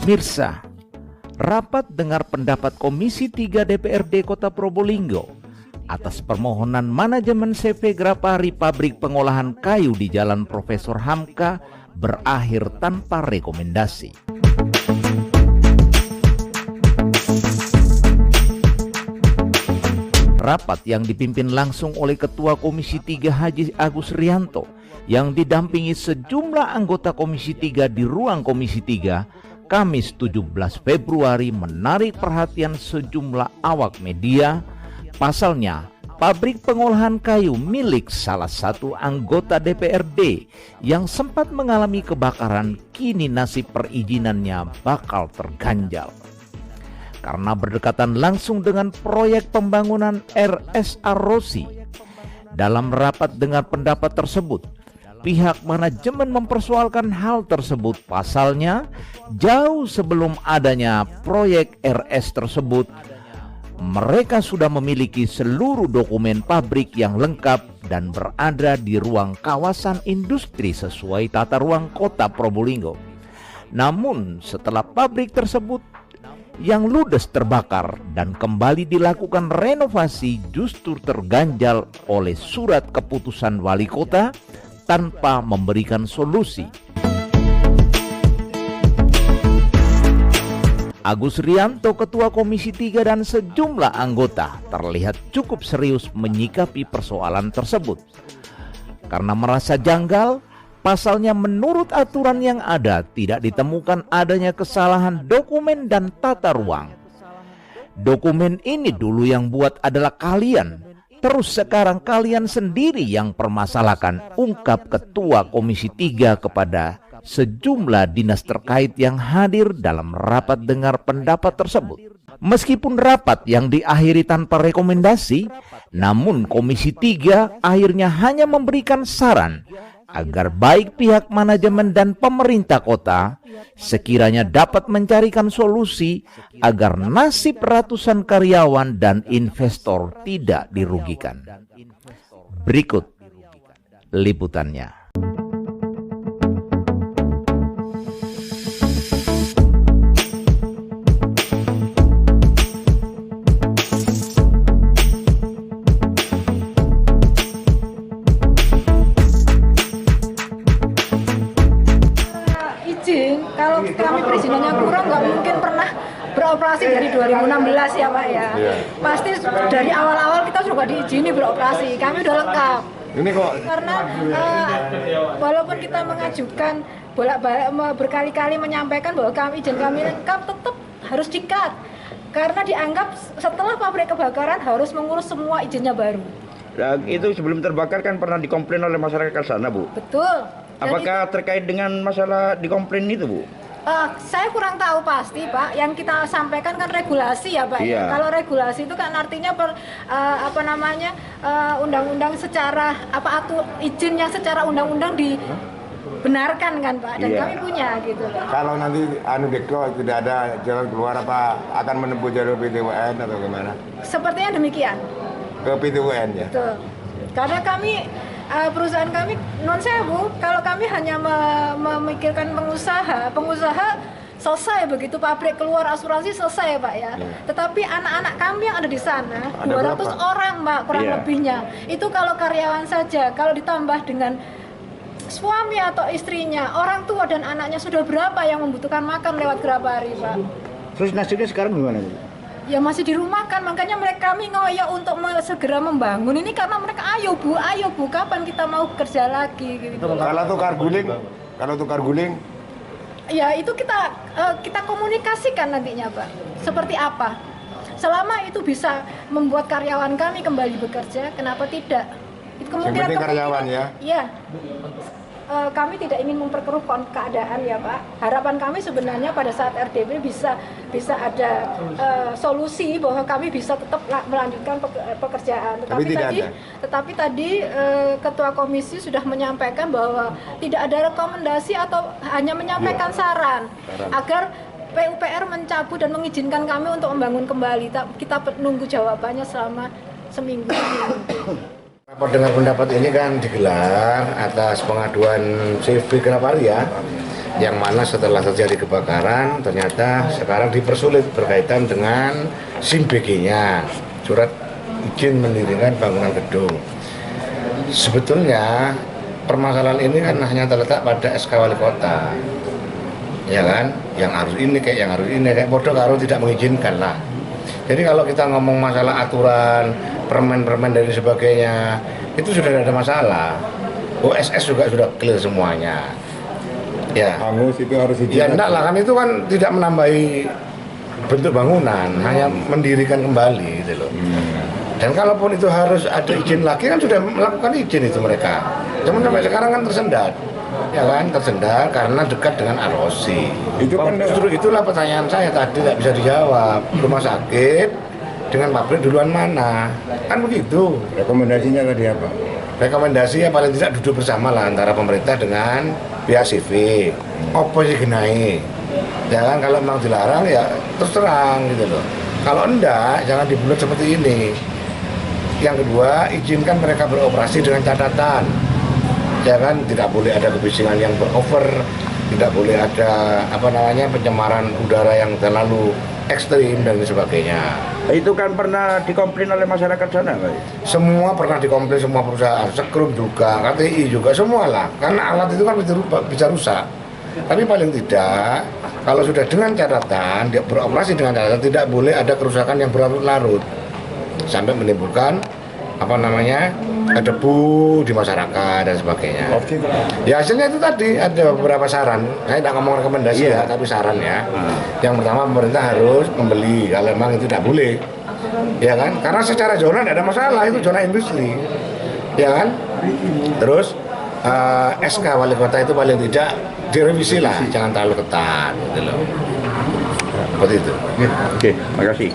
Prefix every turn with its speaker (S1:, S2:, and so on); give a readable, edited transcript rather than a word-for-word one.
S1: Pemirsa, rapat dengar pendapat Komisi 3 DPRD Kota Probolinggo atas permohonan manajemen CV Grapari pabrik pengolahan kayu di Jalan Profesor Hamka berakhir tanpa rekomendasi. Rapat yang dipimpin langsung oleh Ketua Komisi 3 Haji Agus Rianto yang didampingi sejumlah anggota Komisi 3 di ruang Komisi 3 Kamis 17 Februari menarik perhatian sejumlah awak media. Pasalnya, pabrik pengolahan kayu milik salah satu anggota DPRD yang sempat mengalami kebakaran kini nasib perizinannya bakal terganjal. Karena berdekatan langsung dengan proyek pembangunan RSA Rosi. Dalam rapat dengar pendapat tersebut, pihak manajemen mempersoalkan hal tersebut. Pasalnya, jauh sebelum adanya proyek RS tersebut, mereka sudah memiliki seluruh dokumen pabrik yang lengkap dan berada di ruang kawasan industri sesuai tata ruang Kota Probolinggo. Namun, setelah pabrik tersebut yang ludes terbakar dan kembali dilakukan renovasi justru terganjal oleh surat keputusan wali kota tanpa memberikan solusi. Agus Rianto, Ketua Komisi 3 dan sejumlah anggota terlihat cukup serius menyikapi persoalan tersebut. Karena merasa janggal, pasalnya menurut aturan yang ada tidak ditemukan adanya kesalahan dokumen dan tata ruang. Dokumen ini dulu yang buat adalah kalian. Terus sekarang kalian sendiri yang permasalahkan, ungkap Ketua Komisi 3 kepada sejumlah dinas terkait yang hadir dalam rapat dengar pendapat tersebut. Meskipun rapat yang diakhiri tanpa rekomendasi, namun Komisi 3 akhirnya hanya memberikan saran agar baik pihak manajemen dan pemerintah kota sekiranya dapat mencarikan solusi agar nasib ratusan karyawan dan investor tidak dirugikan. Berikut liputannya.
S2: Kalau kami perizinannya kurang, nggak mungkin pernah beroperasi dari 2016 ya Pak ya. Pasti dari awal-awal kita juga diizini beroperasi, kami udah lengkap.
S3: Ini kok
S2: karena walaupun kita mengajukan bolak-balik berkali-kali menyampaikan bahwa izin kami lengkap, tetap harus di-cut. Karena dianggap setelah pabrik kebakaran harus mengurus semua izinnya baru.
S3: Nah, itu sebelum terbakar kan pernah dikomplain oleh masyarakat sana, Bu?
S2: Betul.
S3: Apakah terkait dengan masalah dikomplain itu, Bu?
S2: Saya kurang tahu pasti, Pak. Yang kita sampaikan kan regulasi ya, Pak.
S3: Iya.
S2: Kalau regulasi itu kan artinya undang-undang secara izin yang secara undang-undang dibenarkan kan, Pak. Dan kami punya gitu.
S4: Kalau nanti Dekto tidak ada jalan keluar, apa akan menempuh jalur PT-UN atau gimana?
S2: Sepertinya demikian.
S4: Ke PT-UN ya.
S2: Betul. Karena kami perusahaan kami non sewu, kalau kami hanya memikirkan pengusaha selesai begitu pabrik keluar asuransi selesai Pak ya. Tetapi anak-anak kami yang ada di sana
S4: ada
S2: 200
S4: berapa?
S2: orang Mbak kurang lebihnya. Itu kalau karyawan saja, kalau ditambah dengan suami atau istrinya, orang tua dan anaknya sudah berapa yang membutuhkan makan lewat Grapari Pak.
S3: Terus nasibnya sekarang gimana, Bu?
S2: Ya masih dirumahkan, makanya kami ngoyo untuk segera membangun ini karena mereka ayo bu, kapan kita mau kerja lagi gitu.
S4: Kalau tukar guling,
S2: ya itu kita komunikasikan nantinya Pak, seperti apa. Selama itu bisa membuat karyawan kami kembali bekerja, kenapa tidak? Itu
S4: yang penting karyawan ya.
S2: Iya. Kami tidak ingin memperkeruh keadaan ya Pak. Harapan kami sebenarnya pada saat RDP bisa ada solusi bahwa kami bisa tetap melanjutkan pekerjaan. Tetapi tadi Ketua Komisi sudah menyampaikan bahwa tidak ada rekomendasi atau hanya menyampaikan saran agar PUPR mencabut dan mengizinkan kami untuk membangun kembali. Kita menunggu jawabannya selama seminggu.
S5: Rapat dengar pendapat ini kan digelar atas pengaduan CV Grapari ya. yang mana setelah terjadi kebakaran ternyata sekarang dipersulit berkaitan dengan SIM BG-nya, surat izin mendirikan bangunan gedung. Sebetulnya permasalahan ini kan hanya terletak pada SK Wali Kota, ya kan, yang harus ini kayak bodoh karo tidak mengizinkan lah. Jadi kalau kita ngomong masalah aturan, permen-permen dan sebagainya, itu sudah tidak ada masalah. OSS juga sudah clear semuanya. Ya,
S4: Hangus itu harus izin.
S5: ya enggak lah, kan itu kan tidak menambahi bentuk bangunan, hanya mendirikan kembali gitu loh. Dan kalaupun itu harus ada izin lagi, kan sudah melakukan izin itu mereka. Cuman sampai sekarang kan tersendat, ya kan, tersendat karena dekat dengan ROC.
S4: Itu kan
S5: Justru itulah pertanyaan saya tadi tidak bisa dijawab. Rumah sakit dengan pabrik duluan mana? Kan begitu.
S4: rekomendasinya tadi apa?
S5: Rekomendasi ya paling tidak duduk bersama lah antara pemerintah dengan pihak sipil. Apa sih genai? Ya kan, kalau memang dilarang ya terus terang gitu loh. Kalau enggak, jangan dibuat seperti ini. Yang kedua, izinkan mereka beroperasi dengan catatan. Ya kan, tidak boleh ada kebisingan yang berover, tidak boleh ada pencemaran udara yang terlalu ekstrim dan sebagainya.
S3: Itu kan pernah dikomplain oleh masyarakat sana, Pak.
S5: Semua pernah dikomplain, semua perusahaan, Sekrum juga, KTI juga, semua lah. Karena alat itu kan bisa rusak. Tapi paling tidak, kalau sudah dengan catatan, dia beroperasi dengan catatan, tidak boleh ada kerusakan yang berlarut-larut sampai menimbulkan debu di masyarakat dan sebagainya. Ya hasilnya itu tadi ada beberapa saran. Saya tidak ngomong rekomendasi ya, tapi saran ya. Yang pertama, pemerintah harus membeli kalau memang itu tidak boleh. Ya kan? Karena secara zona tidak ada masalah, itu zona industri. Ya kan? Terus SK Wali Kota itu paling tidak direvisi lah, jangan terlalu ketat gitu loh. Seperti itu.
S3: Oke, makasih.